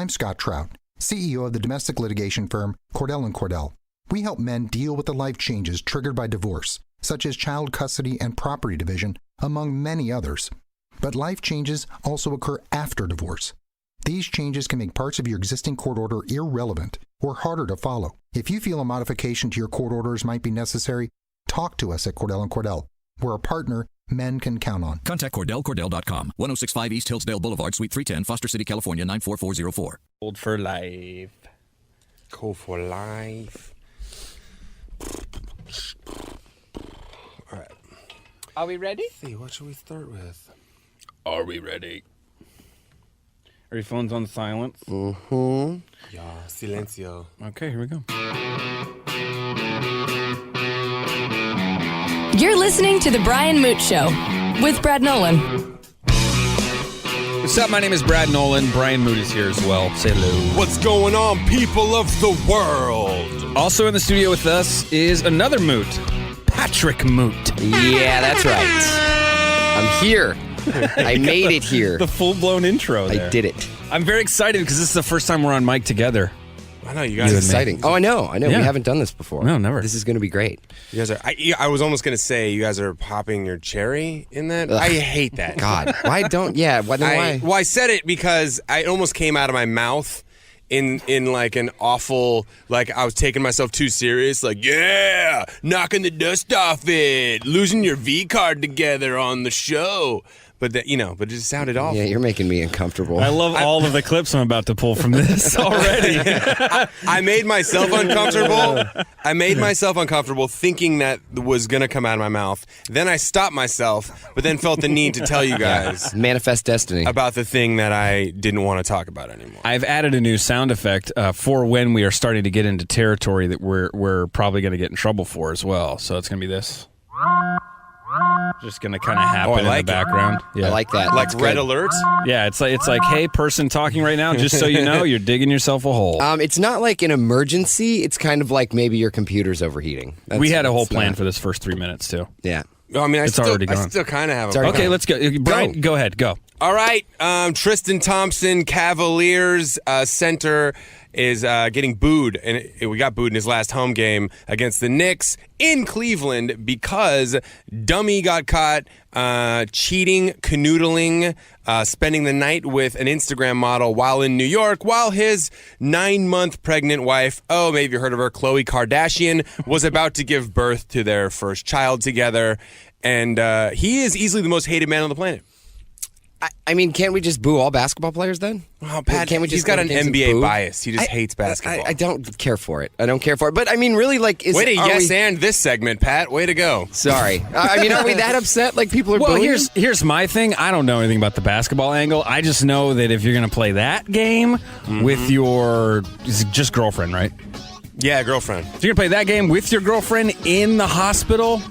I'm Scott Trout, CEO of the domestic litigation firm Cordell & Cordell. We help men deal with the life changes triggered by divorce, such as child custody and property division, among many others. But life changes also occur after divorce. These changes can make parts of your existing court order irrelevant or harder to follow. If you feel a modification to your court orders might be necessary, talk to us at Cordell & Cordell. We're a partner men can count on. Contact CordellCordell.com, 1065 East Hillsdale Boulevard, Suite 310, Foster City, California, 94404. Cold for life. Cold for life. All right. Are we ready? See, what should we start with? Are we ready? Are your phones on silence? Mm-hmm. Yeah, silencio. Okay, here we go. You're listening to The Brian Moote Show with Brad Nolan. What's up? My name is Brad Nolan. Brian Moote is here as well. Say hello. What's going on, people of the world? Also in the studio with us is another Moote, Patrick Moote. Yeah, that's right. I'm here. I made it here. The full-blown intro there. I did it. I'm very excited because this is the first time we're on mic together. I know you guys. It's exciting. Oh, I know. Yeah. We haven't done this before. No, never. This is going to be great. You guys are. I was almost gonna say you guys are popping your cherry in that. Ugh. I hate that. God, why don't? Yeah, why? Well, I said it because it almost came out of my mouth in like an awful, like I was taking myself too serious. Like, yeah, knocking the dust off it, losing your V card together on the show. But that, but it just sounded awful. Yeah, you're making me uncomfortable. I love all of the clips I'm about to pull from this already. I made myself uncomfortable. I made myself uncomfortable thinking that was going to come out of my mouth. Then I stopped myself, but then felt the need to tell you guys Manifest destiny. about the thing that I didn't want to talk about anymore. I've added a new sound effect for when we are starting to get into territory that we're probably going to get in trouble for as well. So it's going to be this. Just going to kind of happen in the background. Yeah. I like that. Like That's red good. alert? Yeah, it's like, hey, person talking right now, just so you know, you're digging yourself a hole. It's not like an emergency. It's kind of like maybe your computer's overheating. We had a whole plan for this first 3 minutes, too. Yeah. No, I mean, I already gone. still kind of have It's a already Okay, gone. let's go. Brian, go ahead. Go. All right, Tristan Thompson, Cavaliers center, is getting booed, and we got booed in his last home game against the Knicks in Cleveland because dummy got caught cheating, canoodling, spending the night with an Instagram model while in New York, while his 9-month pregnant wife, maybe you heard of her, Khloe Kardashian, was about to give birth to their first child together, and he is easily the most hated man on the planet. I mean, can't we just boo all basketball players then? Well, Pat, Can't we just he's got go an to games and NBA boo? bias. He just hates basketball. I don't care for it. But I mean, really, like, Way to and this segment, Pat. Way to go. Sorry. I mean, are we that upset? Like, people are Well, booing? here's my thing. I don't know anything about the basketball angle. I just know that if you're going to play that game with your just girlfriend, right? Yeah, girlfriend. If you're going to play that game with your girlfriend in the hospital,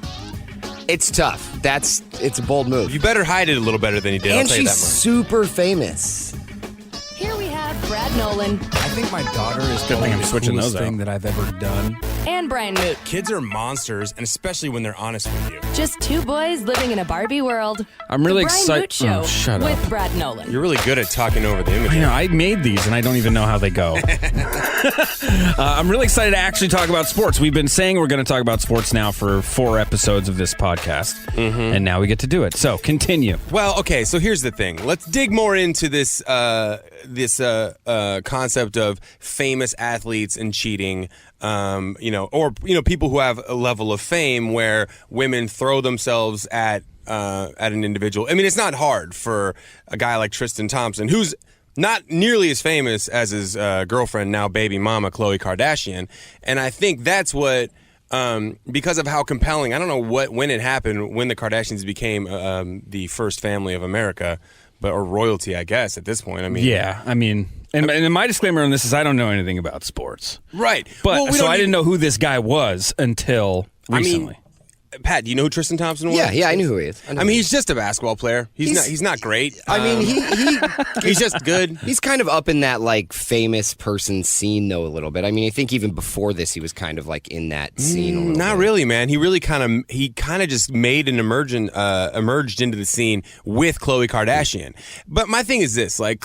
It's tough. It's a bold move. You better hide it a little better than you did. And I'll tell you she's that much. super famous. Here we have Brad Nolan I think my daughter is Good thing probably I'm the switching coolest those out. thing that I've ever done. and Brian Moote. Kids are monsters, and especially when they're honest with you. Just two boys living in a Barbie world. I'm really The Brian excited. Moote Show Oh, shut up. with Brad Nolan. You're really good at talking over the I imagery. know, I made these and I don't even know how they go. I'm really excited to actually talk about sports. We've been saying we're going to talk about sports now for 4 episodes of this podcast, and now we get to do it. So continue. Well, okay, so here's the thing. Let's dig more into this concept of famous athletes and cheating, or people who have a level of fame where women throw themselves at an individual. I mean, it's not hard for a guy like Tristan Thompson, who's not nearly as famous as his girlfriend, now baby mama, Khloe Kardashian. And I think that's what, because of how compelling, I don't know when it happened, when the Kardashians became the first family of America, or royalty, I guess, at this point. I mean, Yeah, I mean, and my disclaimer on this is I don't know anything about sports. right. But Well, so I didn't know who this guy was until recently. Pat, do you know who Tristan Thompson was? Yeah, I knew who he is. I mean, he's just a basketball player. He's not great. I mean, he's just good. he's kind of up in that like famous person scene though a little bit. I mean, I think even before this, he was kind of like in that scene. A little Not bit. really, man. He really kind of just made an emerged into the scene with Khloe Kardashian. But my thing is this: like,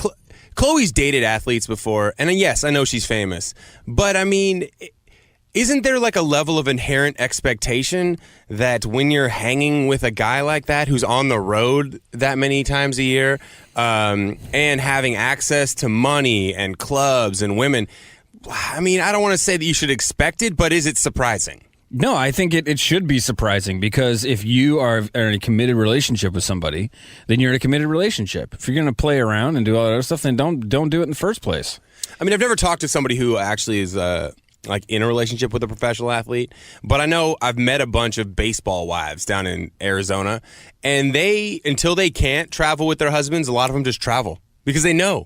Khloe's dated athletes before, and yes, I know she's famous, but I mean, isn't there like a level of inherent expectation that when you're hanging with a guy like that who's on the road that many times a year, and having access to money and clubs and women, I mean, I don't want to say that you should expect it, but is it surprising? No, I think it should be surprising because if you are in a committed relationship with somebody, then you're in a committed relationship. If you're going to play around and do all that other stuff, then don't do it in the first place. I mean, I've never talked to somebody who actually is like in a relationship with a professional athlete, but I know I've met a bunch of baseball wives down in Arizona, and until they can't travel with their husbands, a lot of them just travel. Because they know.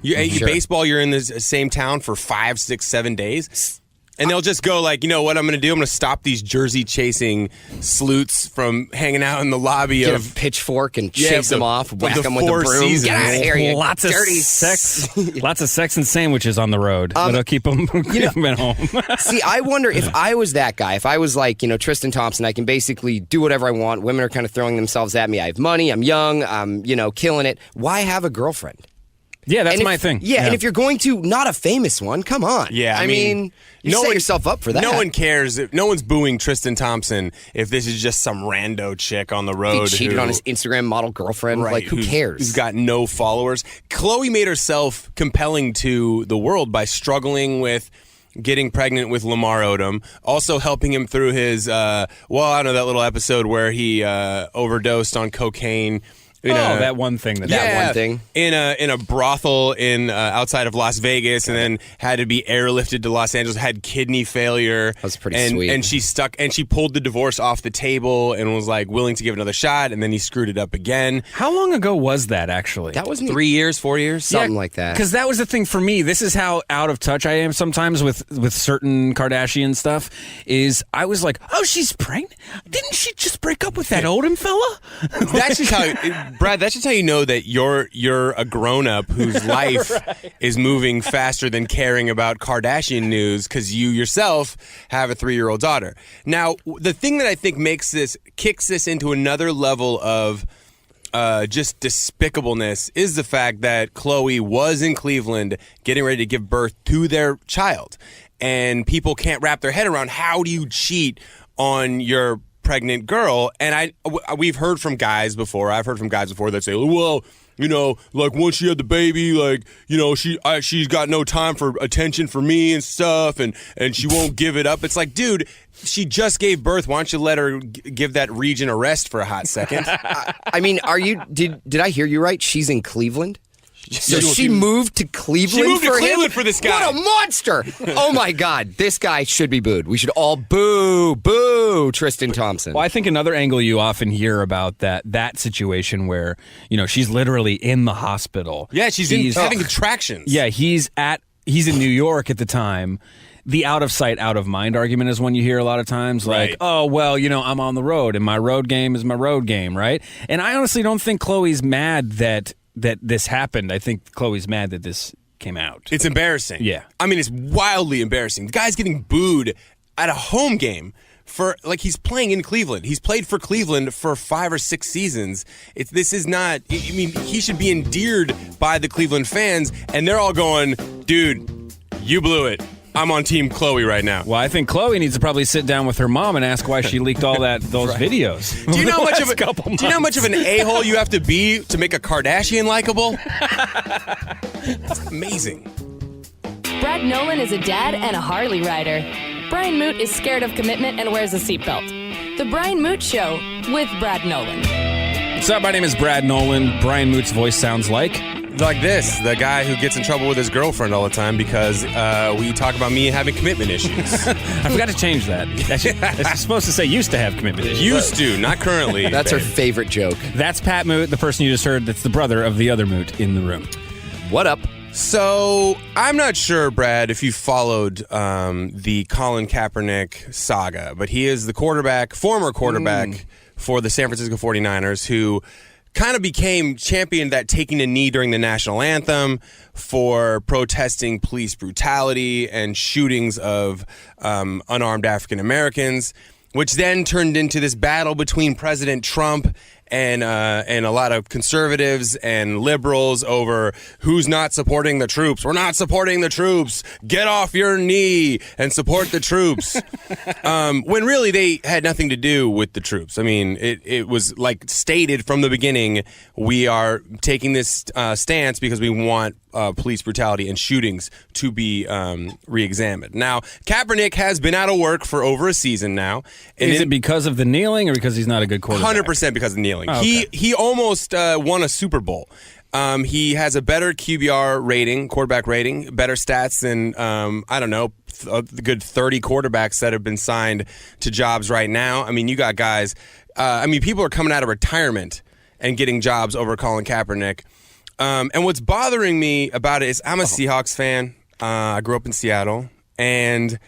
Sure. Baseball, you're in the same town for 5, 6, 7 days. And they'll just go like, you know what I'm going to do? I'm going to stop these jersey-chasing sleuths from hanging out in the lobby Get of... a pitchfork and chase them off, whack them with a Four broom. Seasons. Get out of here, you Lots of dirty sex, lots of sex and sandwiches on the road. That'll keep them at home. See, I wonder if I was that guy, if I was like, Tristan Thompson, I can basically do whatever I want. Women are kind of throwing themselves at me. I have money. I'm young. I'm, killing it. Why have a girlfriend? Yeah, that's And my thing. Yeah, and if you're going to, not a famous one, come on. Yeah, I mean you set yourself up for that. No one cares. No one's booing Tristan Thompson if this is just some rando chick on the road He cheated on his Instagram model girlfriend. Right, like, who cares? Who's got no followers. Khloe made herself compelling to the world by struggling with getting pregnant with Lamar Odom, also helping him through his, I don't know, that little episode where he overdosed on cocaine. That one thing. One thing in a brothel in outside of Las Vegas, and then had to be airlifted to Los Angeles. Had kidney failure. That was pretty sweet. And she pulled the divorce off the table and was like willing to give it another shot. And then he screwed it up again. How long ago was that actually? that was 3 years, 4 years, something like that. Because that was the thing for me. This is how out of touch I am sometimes with certain Kardashian stuff. Is I was like, oh, she's pregnant? Didn't she just break up with that Odom fella? That's just how, Brad. That's just how you know that you're a grown up whose life is moving faster than caring about Kardashian news because you yourself have a 3-year-old daughter. Now, the thing that I think kicks this into another level of just despicableness is the fact that Khloe was in Cleveland getting ready to give birth to their child, and people can't wrap their head around how do you cheat on your pregnant girl. And we've heard from guys before. I've heard from guys before that say, well, like once she had the baby, like, she's got no time for attention for me and stuff, and she won't give it up. It's like, dude, she just gave birth. Why don't you let her give that region a rest for a hot second? I mean, did I hear you right? She's in Cleveland? So she moved to Cleveland She moved to for Cleveland him? for this guy. What a monster! Oh my God, this guy should be booed. We should all boo Tristan Thompson. Well, I think another angle you often hear about that situation where she's literally in the hospital. Yeah, she's having contractions. Yeah, he's in New York at the time. The out of sight, out of mind argument is one you hear a lot of times. Like, Right. oh, well, I'm on the road, and my road game is my road game, right? And I honestly don't think Khloe's mad that this happened. I think Khloe's mad that this came out. It's embarrassing. Yeah. I mean, it's wildly embarrassing. The guy's getting booed at a home game he's playing in Cleveland. He's played for Cleveland for 5 or 6 seasons. This is not, I mean, he should be endeared by the Cleveland fans, and they're all going, dude, you blew it. I'm on Team Khloe right now. Well, I think Khloe needs to probably sit down with her mom and ask why she leaked all those videos. Do you know how much of an a-hole you have to be to make a Kardashian likable? That's amazing. Brad Nolan is a dad and a Harley rider. Brian Moote is scared of commitment and wears a seatbelt. The Brian Moote Show with Brad Nolan. What's up? My name is Brad Nolan. Brian Moote's voice sounds like this, the guy who gets in trouble with his girlfriend all the time because we talk about me having commitment issues. I forgot to change that. That's supposed to say used to have commitment issues. Used to, not currently. That's her favorite joke. That's Pat Moote, the person you just heard. That's the brother of the other Moote in the room. What up? So, I'm not sure, Brad, if you followed the Colin Kaepernick saga, but he is the former quarterback for the San Francisco 49ers, who kind of became champion that taking a knee during the national anthem for protesting police brutality and shootings of unarmed African Americans, which then turned into this battle between President Trump and a lot of conservatives and liberals over who's not supporting the troops. We're not supporting the troops. Get off your knee and support the troops. When really they had nothing to do with the troops. I mean, it was like stated from the beginning, we are taking this stance because we want police brutality and shootings to be re-examined. Now, Kaepernick has been out of work for over a season now. And Is it because of the kneeling or because he's not a good quarterback? 100% because of kneeling. Oh, okay. He almost won a Super Bowl. He has a better QBR rating, quarterback rating, better stats than, I don't know, a good 30 quarterbacks that have been signed to jobs right now. I mean, you got guys, people are coming out of retirement and getting jobs over Colin Kaepernick. And what's bothering me about it is I'm a Seahawks fan. I grew up in Seattle. And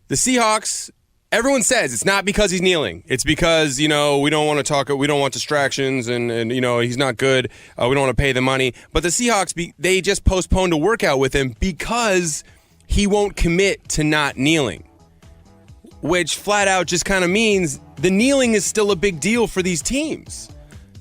the Seahawks, everyone says it's not because he's kneeling. It's because, we don't want to talk, we don't want distractions, and he's not good. We don't want to pay the money. But the Seahawks, they just postponed a workout with him because he won't commit to not kneeling, which flat out just kind of means the kneeling is still a big deal for these teams.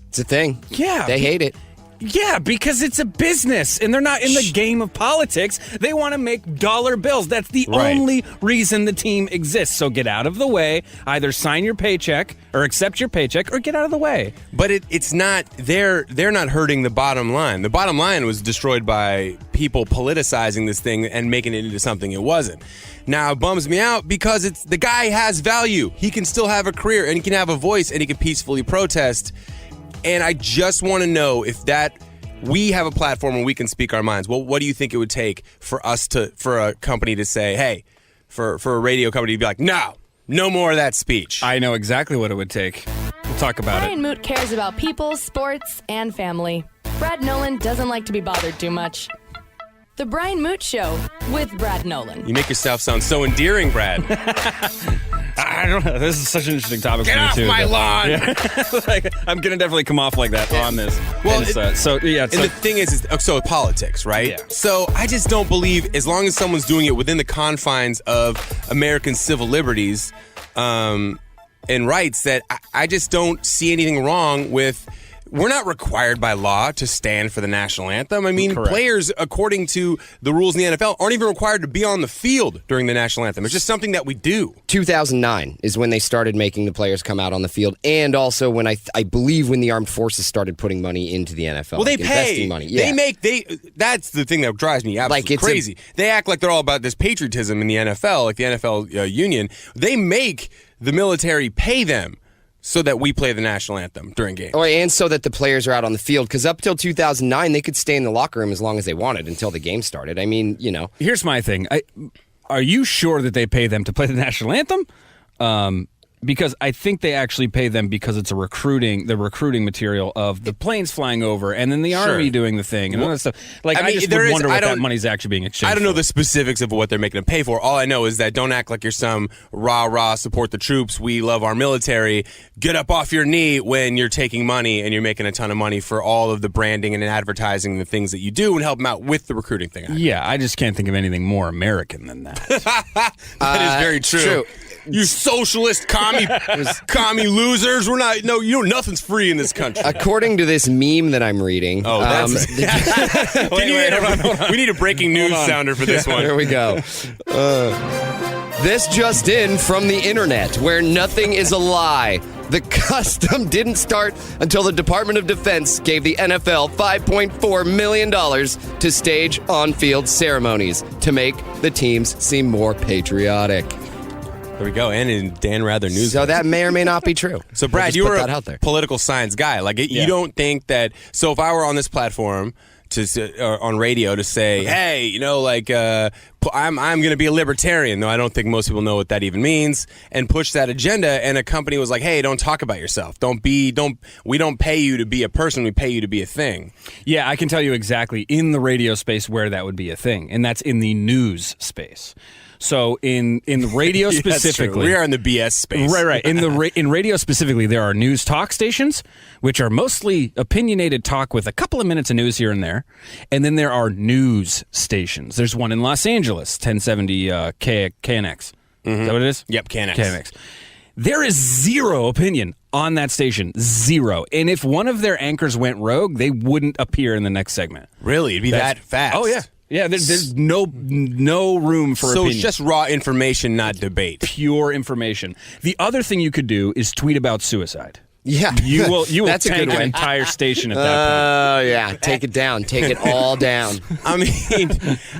It's a thing. Yeah. They hate it. Yeah, because it's a business, and they're not in the game of politics. They want to make dollar bills. That's the only reason the team exists. So get out of the way. Either sign your paycheck or accept your paycheck or get out of the way. But it's not, they're not hurting the bottom line. The bottom line was destroyed by people politicizing this thing and making it into something it wasn't. Now, it bums me out because the guy has value. He can still have a career, and he can have a voice, and he can peacefully protest. And I just want to know if we have a platform where we can speak our minds. Well, what do you think it would take for a company to say, hey, for a radio company to be like, no more of that speech? I know exactly what it would take. We'll talk about Brian Moote cares about people, sports, and family. Brad Nolan doesn't like to be bothered too much. The Brian Moote Show with Brad Nolan. You make yourself sound so endearing, Brad. I don't know. This is such an interesting topic Get for me, off too. my lawn! Yeah. I'm going to definitely come off like that on this. Well, and the thing is so politics, right? Yeah. So I just don't believe, as long as someone's doing it within the confines of American civil liberties and rights, that I just don't see anything wrong with. We're not required by law to stand for the national anthem. I mean, Correct. Players, according to the rules in the NFL, aren't even required to be on the field during the national anthem. It's just something that we do. 2009 is when they started making the players come out on the field, and also when I believe when the armed forces started putting money into the NFL. Well, they investing pay money. Yeah. That's the thing that drives me absolutely crazy. They act like they're all about this patriotism in the NFL, like the NFL union. They make the military pay them so that we play the national anthem during games. Oh, and so that the players are out on the field, because up till 2009, they could stay in the locker room as long as they wanted until the game started. I mean, Here's my thing. Are you sure that they pay them to play the national anthem? Because I think they actually pay them because it's the recruiting material of the planes flying over and then the Army doing the thing and all that stuff. Like, I just would wonder what that money's actually being exchanged I don't know for. the specifics of what they're making them pay for. All I know is that don't act like you're some rah-rah, support the troops, we love our military, get up off your knee when you're taking money and you're making a ton of money for all of the branding and advertising and the things that you do and help them out with the recruiting thing. Yeah, I just can't think of anything more American than that. That is very true. You socialist commie losers. Nothing's free in this country. according to this meme that I'm reading. Oh, that's we need a breaking news sounder for this one. There we go. This just in from the internet, where nothing is a lie. The custom didn't start until the Department of Defense gave the NFL $5.4 million to stage on-field ceremonies to make the teams seem more patriotic. There we go. And in Dan Rather News. So that may or may not be true. So, Brad, We'll you just were put that a out there. political science guy. Like, you don't think that. So, if I were on this platform on radio to say, hey, I'm going to be a libertarian, though I don't think most people know what that even means, and push that agenda, and a company was like, hey, don't talk about yourself. We don't pay you to be a person. We pay you to be a thing. Yeah, I can tell you exactly in the radio space where that would be a thing, and that's in the news space. So in radio specifically, we are in the BS space. Right. In radio specifically, there are news talk stations, which are mostly opinionated talk with a couple of minutes of news here and there, and then there are news stations. There's one in Los Angeles, 1070 KNX. Is that what it is? Yep, KNX. There is zero opinion on that station. Zero. And if one of their anchors went rogue, they wouldn't appear in the next segment. Really? It'd be that fast? Oh, yeah. Yeah, there's no room for opinion. So it's just raw information, not debate. Pure information. The other thing you could do is tweet about suicide. Yeah. You will That's a tank good an one. entire station at that point. Oh, yeah. Take it down. Take it all down. I mean,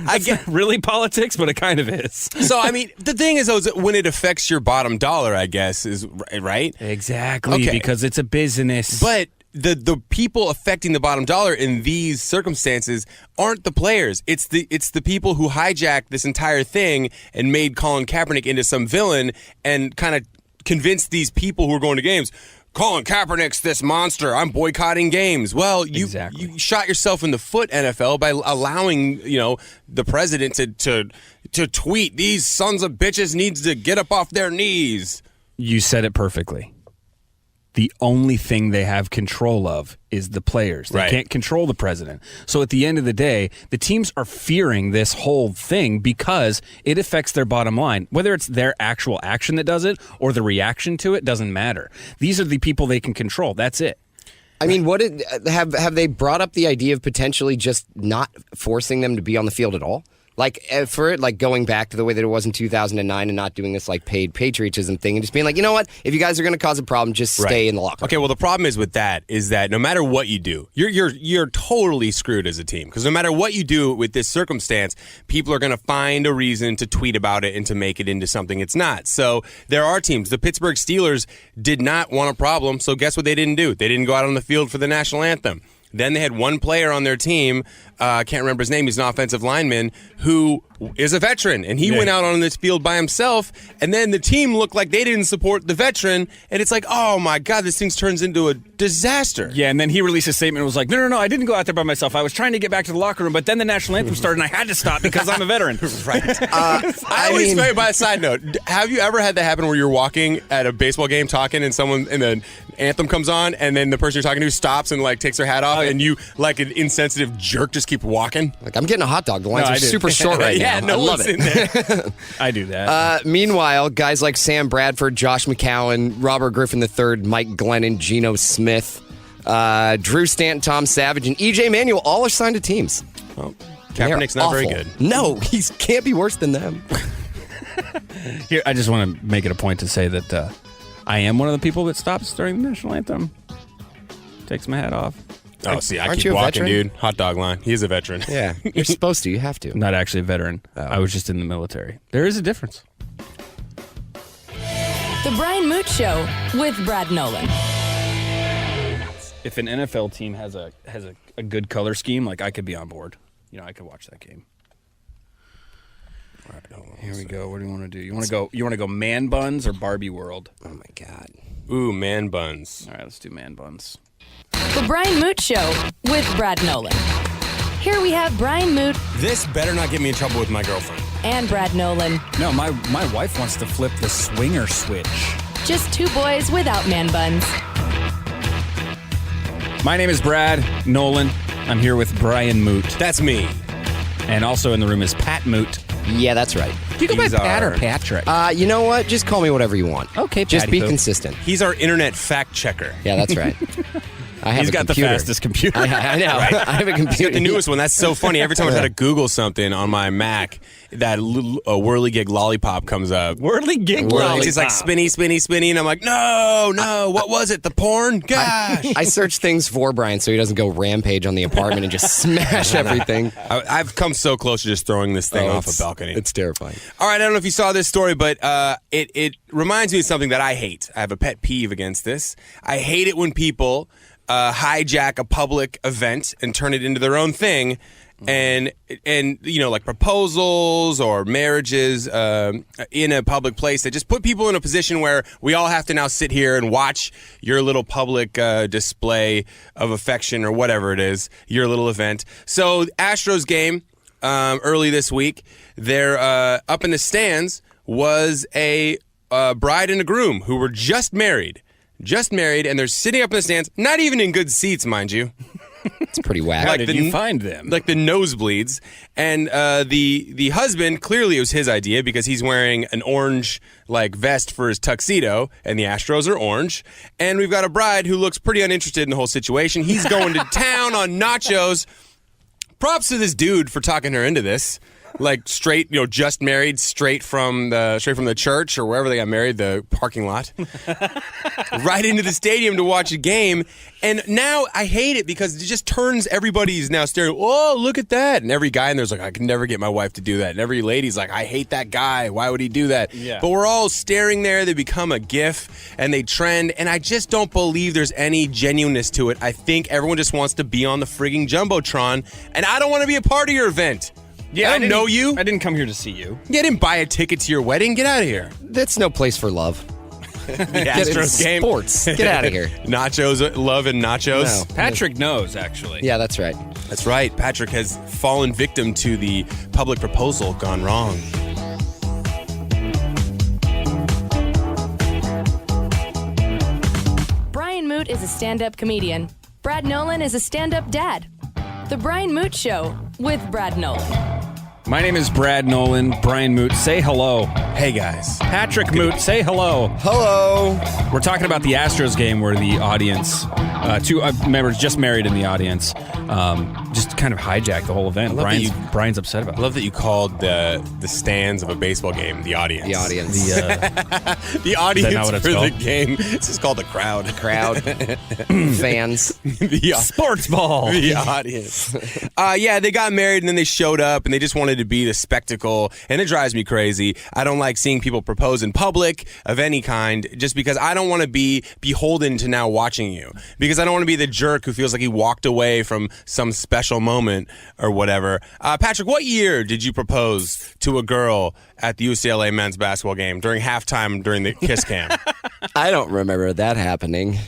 I get Really politics, but it kind of is. So, I mean, the thing is, though, is that when it affects your bottom dollar, I guess, is right? Exactly, Okay. because it's a business. But the people affecting the bottom dollar in these circumstances aren't the players. It's the people who hijacked this entire thing and made Colin Kaepernick into some villain and kind of convinced these people who are going to games, Colin Kaepernick's this monster. I'm boycotting games. Well, you shot yourself in the foot, NFL, by allowing the president to tweet, these sons of bitches needs to get up off their knees. You said it perfectly. The only thing they have control of is the players. They can't control the president. So at the end of the day, the teams are fearing this whole thing because it affects their bottom line. Whether it's their actual action that does it or the reaction to it, doesn't matter. These are the people they can control. That's it. I mean, have they brought up the idea of potentially just not forcing them to be on the field at all? Like, for it, like, going back to the way that it was in 2009 and not doing this, like, paid patriotism thing and just being like, you know what? If you guys are going to cause a problem, just stay in the locker room. Okay, well, the problem is with that is that no matter what you do, you're totally screwed as a team. Because no matter what you do with this circumstance, people are going to find a reason to tweet about it and to make it into something it's not. So there are teams. The Pittsburgh Steelers did not want a problem, so guess what they didn't do? They didn't go out on the field for the national anthem. Then they had one player on their team, I can't remember his name, he's an offensive lineman, who is a veteran. And he went out on this field by himself, and then the team looked like they didn't support the veteran. And it's like, oh my God, this thing turns into a disaster. Yeah, and then he released a statement and was like, no, I didn't go out there by myself. I was trying to get back to the locker room, but then the national anthem started and I had to stop because I'm a veteran. Right. I always say, by a side note, have you ever had that happen where you're walking at a baseball game talking and the anthem comes on and then the person you're talking to stops and like takes their hat off and you, like an insensitive jerk, just keep walking? Like, I'm getting a hot dog. The lines are super short right now. Yeah, no I love one's it. in there. I do that. Meanwhile, guys like Sam Bradford, Josh McCown, Robert Griffin III, Mike Glennon, Geno Smith, Drew Stanton, Tom Savage, and E.J. Manuel all are signed to teams. Well, Kaepernick's not very good. No, he can't be worse than them. Here, I just want to make it a point to say that I am one of the people that stops during the national anthem. Takes my hat off. Oh, see, I Aren't keep you a walking, veteran? dude. Hot dog line. He is a veteran. Yeah, you're supposed to. You have to. Not actually a veteran. I was just in the military. There is a difference. The Brian Moote Show with Brad Nolan. If an NFL team has a good color scheme, like I could be on board. I could watch that game. Here we go. What do you want to do? You want to go man buns or Barbie World? Oh my God. Ooh, man buns. All right, let's do man buns. The Brian Moote Show with Brad Nolan. Here we have Brian Moote This better not get me in trouble with my girlfriend. and Brad Nolan. No, my wife wants to flip the swinger switch. Just two boys without man buns. My name is Brad Nolan. I'm here with Brian Moote. That's me. And also in the room is Pat Moote. Yeah, that's right. Do you go by These Pat or are- Patrick? You know what? Just call me whatever you want. Okay, Just Patty be Poop. consistent. He's our internet fact checker. Yeah, that's right. I have He's a got computer. the fastest computer. I know. I have a computer. The newest one. That's so funny. Every time I try to Google something on my Mac, that little whirligig lollipop comes up. Whirligig It's just like spinny, spinny, spinny, and I'm like, no, what was it? The porn? Gosh. I search things for Brian so he doesn't go rampage on the apartment and just smash everything. I've come so close to just throwing this thing off a balcony. It's terrifying. All right, I don't know if you saw this story, but it reminds me of something that I hate. I have a pet peeve against this. I hate it when people hijack a public event and turn it into their own thing. And like proposals or marriages in a public place that just put people in a position where we all have to now sit here and watch your little public display of affection or whatever it is, your little event. So Astros game early this week, they're up in the stands was a bride and a groom who were just married, and they're sitting up in the stands, not even in good seats, mind you. It's pretty whack. How did you find them? Like the nosebleeds. And the husband, clearly it was his idea because he's wearing an orange like vest for his tuxedo, and the Astros are orange. And we've got a bride who looks pretty uninterested in the whole situation. He's going to town on nachos. Props to this dude for talking her into this. Like straight, just married, straight from the church or wherever they got married, the parking lot, right into the stadium to watch a game. And now I hate it because it just turns everybody's now staring. Oh, look at that! And every guy in there's like, I can never get my wife to do that. And every lady's like, I hate that guy. Why would he do that? Yeah. But we're all staring there. They become a GIF and they trend. And I just don't believe there's any genuineness to it. I think everyone just wants to be on the frigging jumbotron, and I don't want to be a part of your event. Yeah, I don't know you. I didn't come here to see you. You didn't buy a ticket to your wedding. Get out of here. That's no place for love. The Astros game. Sports. Get out of here. Nachos, love and nachos. No. Patrick knows, actually. Yeah, that's right. That's right. Patrick has fallen victim to the public proposal gone wrong. Brian Moote is a stand-up comedian. Brad Nolan is a stand-up dad. The Brian Moote Show with Brad Nolan. My name is Brad Nolan. Brian Moote, say hello. Hey, guys. Patrick Moote, say hello. Hello. We're talking about the Astros game where the audience, two members just married in the audience, just kind of hijacked the whole event. Brian's upset about I it. love that you called the stands of a baseball game the audience. The audience. The audience not what it's for the called? game. It's just called the crowd. Crowd. Fans. The Sports ball. The audience. Yeah, they got married and then they showed up and they just wanted to be the spectacle, and it drives me crazy. I don't like seeing people propose in public of any kind just because I don't want to be beholden to now watching you, because I don't want to be the jerk who feels like he walked away from some special moment or whatever. Patrick, what year did you propose to a girl at the UCLA men's basketball game during halftime during the kiss cam? I don't remember that happening.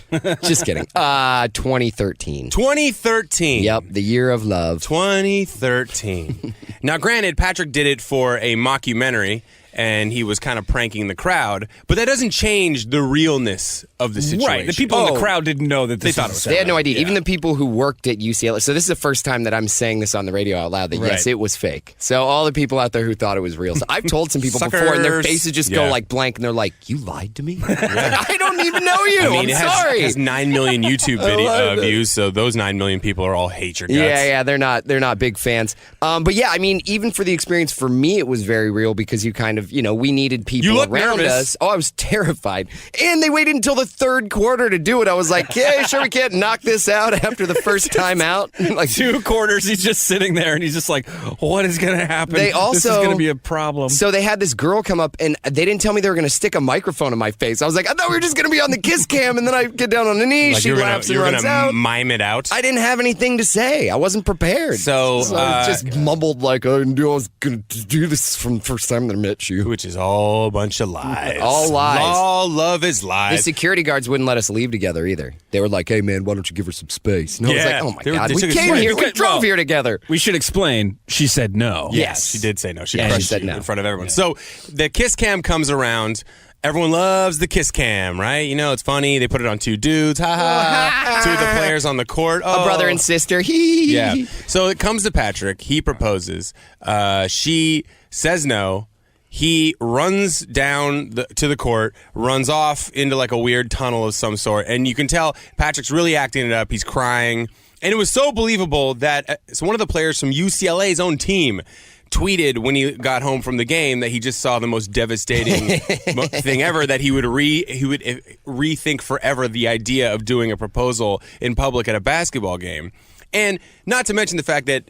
Just kidding. 2013. 2013. Yep, the year of love. 2013. Now, granted, Patrick did it for a mockumentary, and he was kind of pranking the crowd, but that doesn't change the realness of the situation. Right. The people in the crowd didn't know that They thought it was They had no idea. Yeah. Even the people who worked at UCLA. So this is the first time that I'm saying this on the radio out loud, that yes, Right. it was fake. So all the people out there who thought it was real. So I've told some people before, and their Suckers. faces just Yeah. go like blank, and they're like, you lied to me? I don't even know you. I mean, I'm it has, sorry. It has 9 million YouTube views, so those 9 million people are all hate your guts. Yeah, they're not big fans. But yeah, I mean, even for the experience, for me, it was very real because you kind of, we needed people You look around nervous. us. Oh, I was terrified. And they waited until the third quarter to do it. I was like, yeah, sure we can't knock this out after the first time out. Like 2 quarters, he's just sitting there, and he's just like, what is going to happen? They this is also- going to be a problem. So they had this girl come up, and they didn't tell me they were going to stick a microphone in my face. I was like, I thought we were just going to be on the kiss cam, and then I get down on the knee, Like she laughs and you're runs out. mime it out. I didn't have anything to say. I wasn't prepared. So, I just mumbled like, I knew I was going to do this from the first time that I met you. which is all a bunch of lies. All lies. All love is The lies. security guards wouldn't let us leave together either. They were like, hey, man, why don't you give her some space? And I was Yeah. like, oh, my They God, we took us came right. here. We Because- drove well, here together. We should explain. She said no. Yes. She did say no. She Yeah, she crushed said you no. in front of everyone. So the kiss cam comes around. Everyone loves the kiss cam, right? It's funny. They put it on 2 dudes. Ha ha. 2 of the players on the court. A brother and sister. Hee. Yeah. So it comes to Patrick. He proposes. She says no. He runs down to the court, runs off into like a weird tunnel of some sort. And you can tell Patrick's really acting it up. He's crying. And it was so believable that one of the players from UCLA's own team tweeted when he got home from the game that he just saw the most devastating thing ever, that he would rethink forever the idea of doing a proposal in public at a basketball game. And not to mention the fact that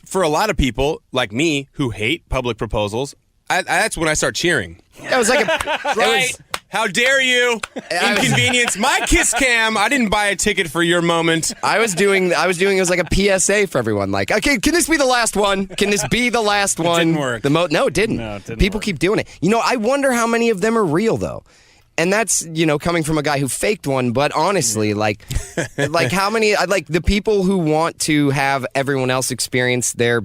for a lot of people like me who hate public proposals, that's when I start cheering. That was like a... Right? How dare you inconvenience my kiss cam? I didn't buy a ticket for your moment. I was doing it was like a PSA for everyone. Like, okay, can this be the last one? Can this be the last one? didn't work. No, it didn't. No, it didn't People work. keep doing it. I wonder how many of them are real, though. And that's, coming from a guy who faked one, but honestly, like how many, like the people who want to have everyone else experience their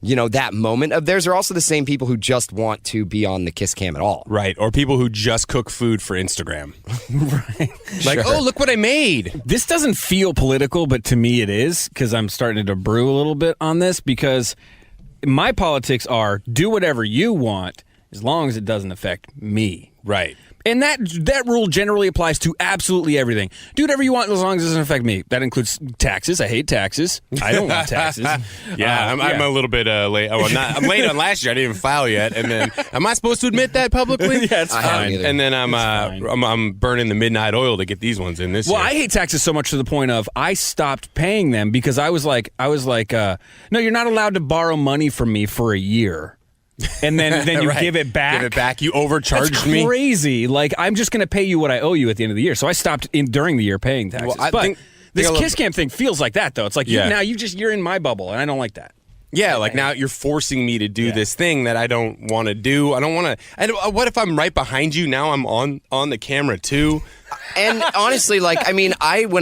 that moment of theirs are also the same people who just want to be on the kiss cam at all. Right. Or people who just cook food for Instagram. Right. Like, oh, look what I made. This doesn't feel political, but to me it is, because I'm starting to brew a little bit on this, because my politics are do whatever you want as long as it doesn't affect me. Right. And that rule generally applies to absolutely everything. Do whatever you want as long as it doesn't affect me. That includes taxes. I hate taxes. I don't want taxes. I'm a little bit late. Oh, I'm late on last year. I didn't even file yet. And then, am I supposed to admit that publicly? Yeah, it's fine. And then I'm burning the midnight oil to get these ones in this year. Well, I hate taxes so much to the point of I stopped paying them because I was like, no, you're not allowed to borrow money from me for a year. And then you right. give it back. Give it back. You overcharged me. That's crazy. Like, I'm just going to pay you what I owe you at the end of the year. So I stopped during the year paying taxes. Well, this kiss cam thing feels like that, though. It's like, you're in my bubble, and I don't like that. Yeah, like now you're forcing me to do this thing that I don't want to do. I don't want to. What if I'm right behind you? Now I'm on the camera, too. And honestly, when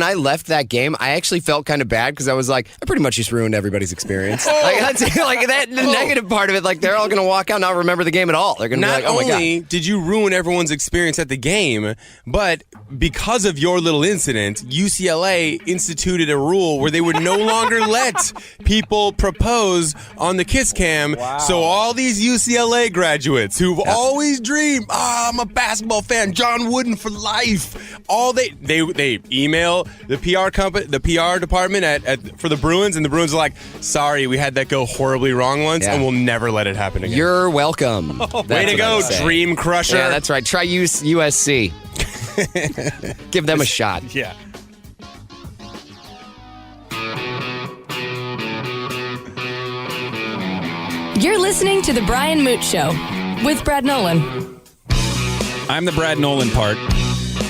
I left that game, I actually felt kind of bad because I was like, I pretty much just ruined everybody's experience. The negative part of it, they're all going to walk out and not remember the game at all. They're going to be like, oh my God. Not only did you ruin everyone's experience at the game, but because of your little incident, UCLA instituted a rule where they would no longer let people propose on the kiss cam. Wow. So all these UCLA graduates who've always dreamed, I'm a basketball fan, John Wooden for life. All they email the PR company, the PR department for the Bruins, and the Bruins are like, sorry, we had that go horribly wrong once, and we'll never let it happen again. You're welcome. Way to go, Dream Crusher. Yeah, that's right. Try USC. Give them a shot. Yeah. You're listening to The Brian Moote Show with Brad Nolan. I'm the Brad Nolan part.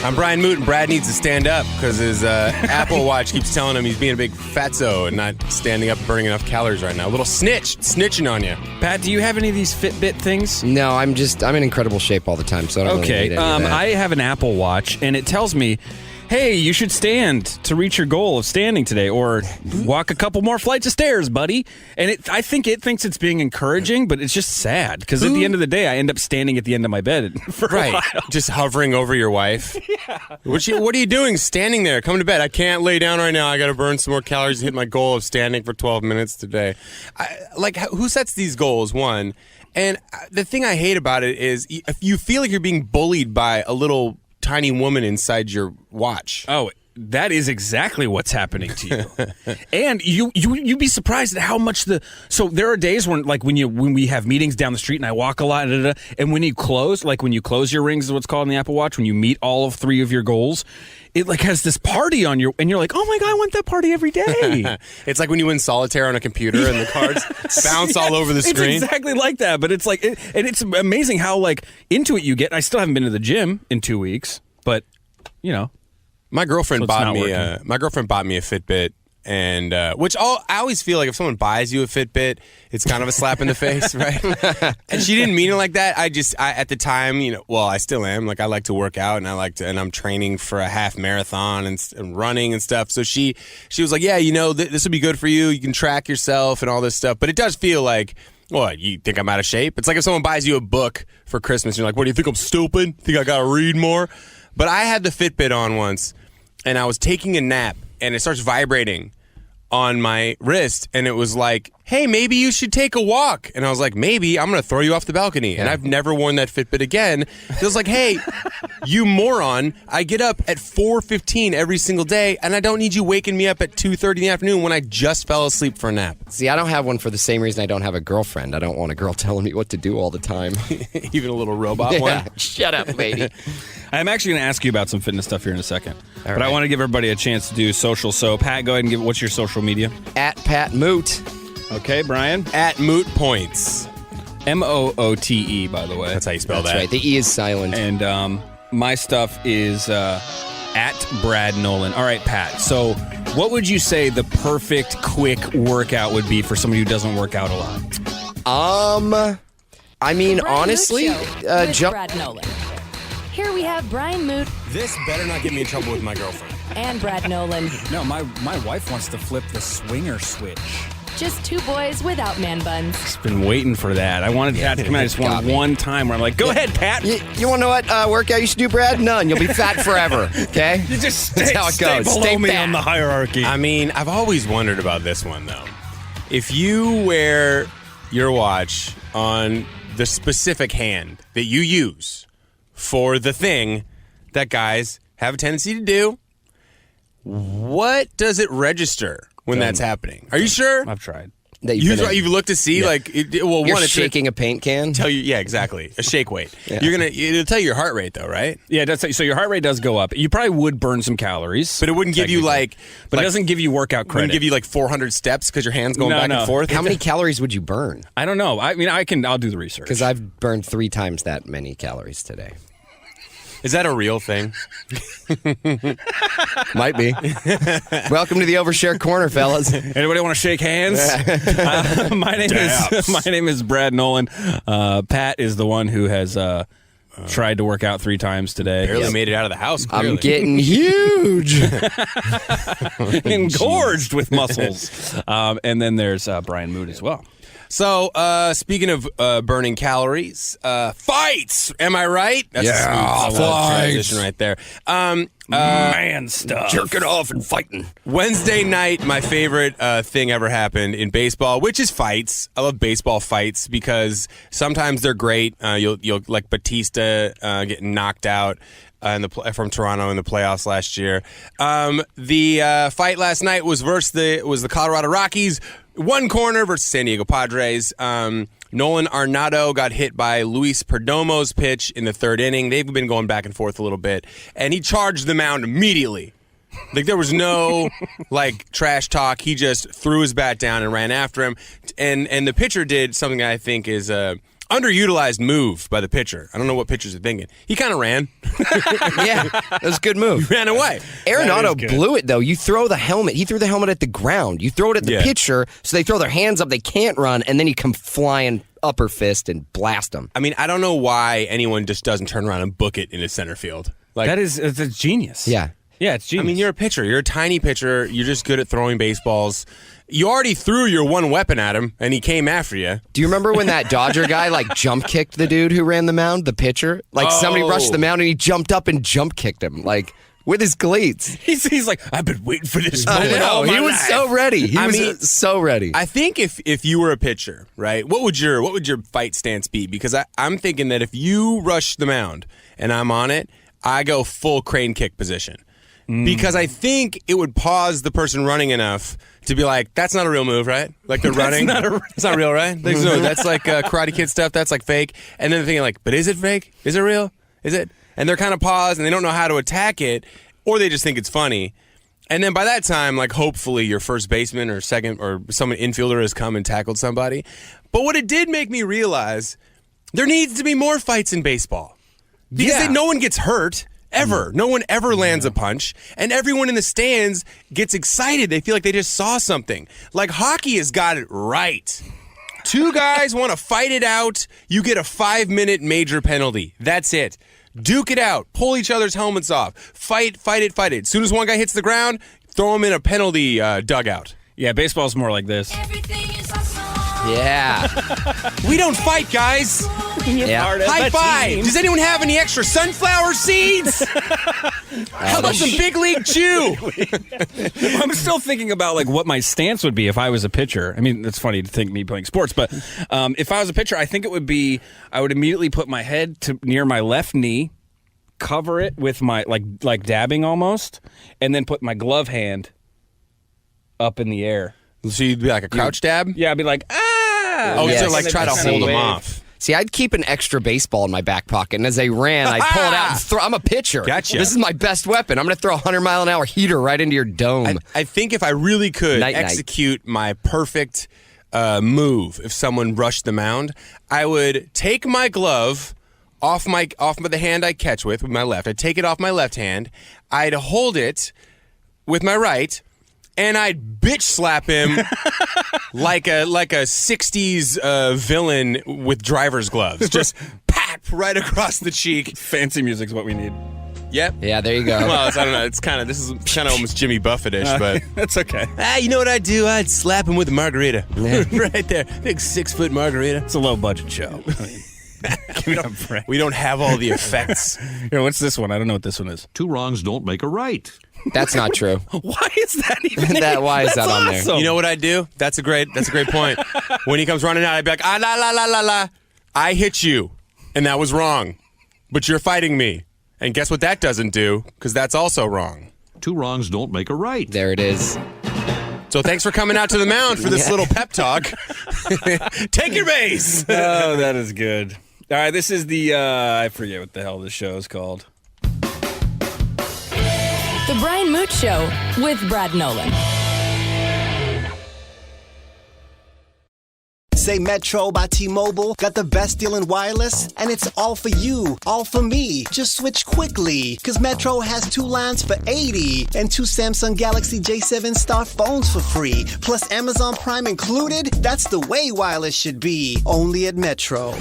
I'm Brian Moote, and Brad needs to stand up because his Apple Watch keeps telling him he's being a big fatso and not standing up and burning enough calories right now. A little snitching on you. Pat, do you have any of these Fitbit things? No, I'm in incredible shape all the time, so I don't really need any of that. I have an Apple Watch, and it tells me, hey, you should stand to reach your goal of standing today, or walk a couple more flights of stairs, buddy. And I think it thinks it's being encouraging, but it's just sad, because at the end of the day, I end up standing at the end of my bed for a while. Just hovering over your wife. Yeah. What are you doing standing there? Come to bed. I can't lay down right now. I got to burn some more calories to hit my goal of standing for 12 minutes today. Who sets these goals, one? And the thing I hate about it is if you feel like you're being bullied by a little tiny woman inside your watch. Oh, that is exactly what's happening to you. And you'd be surprised at how much so there are days when we have meetings down the street and I walk a lot, and when you close your rings is what's called in the Apple Watch, when you meet all of 3 of your goals, it has this party on your, and you're like, oh my God, I want that party every day. It's like when you win solitaire on a computer and the cards bounce all over the screen. It's exactly like that, but it's and it's amazing how into it you get. I still haven't been to the gym in 2 weeks, but my girlfriend bought me a Fitbit, and I always feel like if someone buys you a Fitbit, it's kind of a slap in the face, right? And she didn't mean it like that. I at the time, I still am. I like to work out, and I'm training for a half marathon and running and stuff. So she was like, yeah, this would be good for you. You can track yourself and all this stuff. But it does feel like, what, you think I'm out of shape? It's like if someone buys you a book for Christmas, and you're like, what, do you think I'm stupid? Think I got to read more? But I had the Fitbit on once, and I was taking a nap, and it starts vibrating on my wrist, and it was like, hey, maybe you should take a walk. And I was like, maybe I'm going to throw you off the balcony. Yeah. And I've never worn that Fitbit again. It was like, hey, you moron, I get up at 4:15 every single day, and I don't need you waking me up at 2:30 in the afternoon when I just fell asleep for a nap. See, I don't have one for the same reason I don't have a girlfriend. I don't want a girl telling me what to do all the time. Even a little robot one? Shut up, lady. I'm actually going to ask you about some fitness stuff here in a second. But I want to give everybody a chance to do social. So, Pat, go ahead and what's your social media? At Pat Moote. Okay, Brian? At Moote Points. Moote, by the way. That's how you spell that. That's right. The E is silent. And my stuff is at Brad Nolan. All right, Pat. So, what would you say the perfect quick workout would be for somebody who doesn't work out a lot? Honestly, jump. Brad Nolan. Here we have Brian Moote. This better not get me in trouble with my girlfriend. And Brad Nolan. No, my wife wants to flip the swinger switch. Just two boys without man buns. Just been waiting for that. I wanted Pat to come out. I just wanted one time where I'm like, go ahead, Pat. You want to know what workout you should do, Brad? None. You'll be fat forever, okay? You just That's how it goes. Stay below me on the hierarchy. I mean, I've always wondered about this one, though. If you wear your watch on the specific hand that you use for the thing that guys have a tendency to do, what does it register when that's happening? Are you sure? I've tried. You've looked to see, like, You're shaking a paint can? Tell you, yeah, exactly. A shake weight. Yeah. It'll tell you your heart rate, though, right? Yeah, so your heart rate does go up. You probably would burn some calories, but it wouldn't give you but it doesn't give you workout credit. Wouldn't give you like 400 steps because your hands going back and forth. How many calories would you burn? I don't know. I mean, I'll do the research because I've burned 3 times that many calories today. Is that a real thing? Might be. Welcome to the Overshare Corner, fellas. Anybody want to shake hands? My name is Brad Nolan. Pat is the one who has tried to work out 3 times today. Barely made it out of the house. Clearly. I'm getting huge. Engorged with muscles. And then there's Brian Moote as well. So, speaking of burning calories, fights. Am I right? That's a smooth transition right there. Man stuff. Jerking off and fighting. Wednesday night, my favorite thing ever happened in baseball, which is fights. I love baseball fights because sometimes they're great. You'll like Batista getting knocked out from Toronto in the playoffs last year. The fight last night was the Colorado Rockies. One corner versus San Diego Padres. Nolan Arenado got hit by Luis Perdomo's pitch in the 3rd inning. They've been going back and forth a little bit, and he charged the mound immediately. Like, there was no trash talk. He just threw his bat down and ran after him. And the pitcher did something I think is underutilized move by the pitcher. I don't know what pitchers are thinking. He kind of ran. Yeah, that was a good move. He ran away. Arenado blew it, though. You throw the helmet. He threw the helmet at the ground. You throw it at the pitcher, so they throw their hands up. They can't run, and then you come flying upper fist and blast them. I mean, I don't know why anyone just doesn't turn around and book it into center field. It's a genius. Yeah. Yeah, it's genius. I mean, you're a pitcher. You're a tiny pitcher. You're just good at throwing baseballs. You already threw your one weapon at him, and he came after you. Do you remember when that Dodger guy jump kicked the dude who ran the mound, the pitcher? Somebody rushed the mound and he jumped up and jump kicked him, with his cleats. He's like, I've been waiting for this moment. He was so ready. He was so ready. I think if you were a pitcher, right, what would your fight stance be? Because I'm thinking that if you rush the mound and I'm on it, I go full crane kick position. Because I think it would pause the person running enough to be like, that's not a real move, right? Like they're running. It's not real, right? That's like Karate Kid stuff. That's like fake. And then they're thinking but is it fake? Is it real? Is it? And they're kind of paused and they don't know how to attack it, or they just think it's funny. And then by that time, hopefully your first baseman or second or some infielder has come and tackled somebody. But what it did make me realize, there needs to be more fights in baseball. Because no one gets hurt. Ever. No one ever lands a punch, and everyone in the stands gets excited. They feel like they just saw something. Hockey has got it right. 2 guys want to fight it out. You get a 5-minute major penalty. That's it. Duke it out. Pull each other's helmets off. Fight it. As soon as one guy hits the ground, throw him in a penalty dugout. Yeah, baseball's more like this. Everything is awesome. Yeah. We don't fight, guys. High five. Does anyone have any extra sunflower seeds? How about some Big League Chew? I'm still thinking about what my stance would be if I was a pitcher. I mean, it's funny to think me playing sports, but if I was a pitcher, I think it would be I would immediately put my head near my left knee, cover it with my like dabbing almost, and then put my glove hand up in the air. So you'd be like a crouch dab? Yeah, I'd be like, ah! Oh, yes. So try to hold them off. See, I'd keep an extra baseball in my back pocket, and as they ran, I'd pull it out and throw. I'm a pitcher. Gotcha. This is my best weapon. I'm going to throw a 100-mile-an-hour heater right into your dome. I think if I really could execute my perfect move, if someone rushed the mound, I would take my glove off the hand I catch with my left. I'd take it off my left hand. I'd hold it with my right, and I'd bitch slap him like a 60s villain with driver's gloves. Just pat right across the cheek. Fancy music's what we need. Yep. Yeah, there you go. Well, I don't know. This is kind of almost Jimmy Buffett-ish, but That's okay. you know what I'd do? I'd slap him with a margarita. Right there. Big 6-foot margarita. It's a low budget show. Give me a break. We don't have all the effects. Here, what's this one? I don't know what this one is. Two wrongs don't make a right. That's not true. Why is that even Why is that on there? awesome. You know what I'd do? That's a great point. When he comes running out, I'd be like, la la la la la. I hit you, and that was wrong. But you're fighting me. And guess what that doesn't do? Because that's also wrong. Two wrongs don't make a right. There it is. So thanks for coming out to the mound for this little pep talk. Take your base. Oh, that is good. All right, this is the, I forget what the hell this show is called. The Brian Moote Show with Brad Nolan. Say Metro by T-Mobile got the best deal in wireless, and it's all for you, all for me. Just switch quickly, because Metro has 2 lines for $80 and 2 Samsung Galaxy J7 Star phones for free, plus Amazon Prime included. That's the way wireless should be, only at Metro.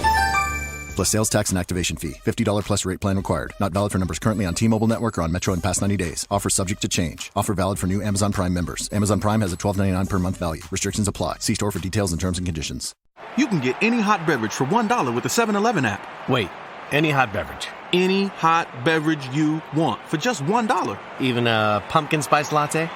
Plus sales tax and activation fee. $50 plus rate plan required. Not valid for numbers currently on T-Mobile network or on Metro in past 90 days. Offer subject to change. Offer valid for new Amazon Prime members. Amazon Prime has a $12.99 per month value. Restrictions apply. See store for details and terms and conditions. You can get any hot beverage for $1 with the 7-Eleven app. Wait, any hot beverage? Any hot beverage you want for just $1. Even a pumpkin spice latte?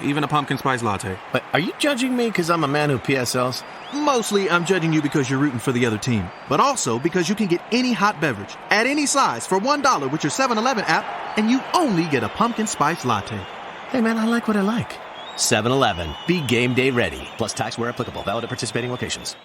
Even a pumpkin spice latte. But are you judging me because I'm a man who PSLs? Mostly, I'm judging you because you're rooting for the other team. But also because you can get any hot beverage at any size for $1 with your 7-Eleven app, and you only get a pumpkin spice latte. Hey man, I like what I like. 7-Eleven. Be game day ready. Plus tax where applicable. Valid at participating locations.